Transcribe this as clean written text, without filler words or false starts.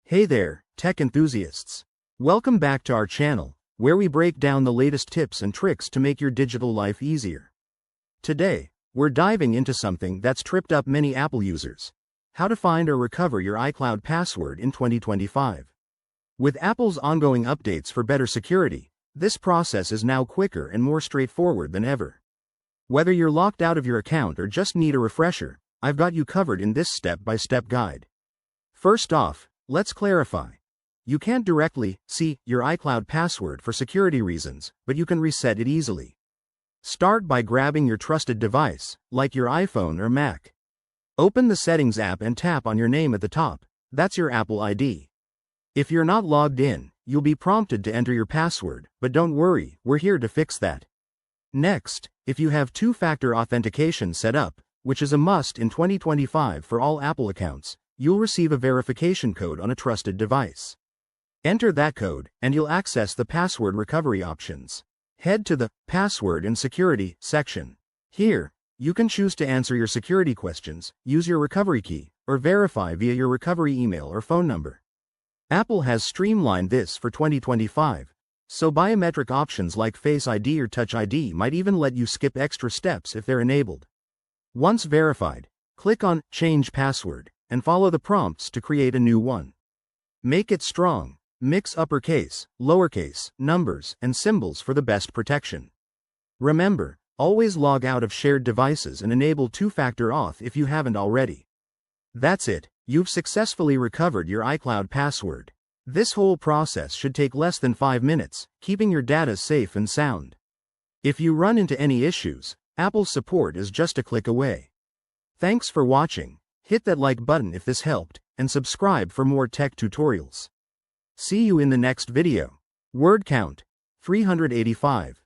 Hey there, tech enthusiasts. Welcome back to our channel, where we break down the latest tips and tricks to make your digital life easier. Today, we're diving into something that's tripped up many Apple users: how to find or recover your iCloud password in 2025. With Apple's ongoing updates for better security, this process is now quicker and more straightforward than ever. Whether you're locked out of your account or just need a refresher, I've got you covered in this step-by-step guide. First off, let's clarify. You can't directly see your iCloud password for security reasons, but you can reset it easily. Start by grabbing your trusted device, like your iPhone or Mac. Open the Settings app and tap on your name at the top. That's your Apple ID. If you're not logged in, you'll be prompted to enter your password, but don't worry, we're here to fix that. Next, if you have two-factor authentication set up, which is a must in 2025 for all Apple accounts, you'll receive a verification code on a trusted device. Enter that code, and you'll access the password recovery options. Head to the Password and Security section. Here, you can choose to answer your security questions, use your recovery key, or verify via your recovery email or phone number. Apple has streamlined this for 2025, so biometric options like Face ID or Touch ID might even let you skip extra steps if they're enabled. Once verified, click on Change Password and follow the prompts to create a new one. Make it strong. Mix uppercase, lowercase, numbers, and symbols for the best protection. Remember, always log out of shared devices and enable two-factor auth if you haven't already. That's it, you've successfully recovered your iCloud password. This whole process should take less than 5 minutes, keeping your data safe and sound. If you run into any issues, Apple's support is just a click away. Thanks for watching. Hit that like button if this helped, and subscribe for more tech tutorials. See you in the next video. Word count: 385.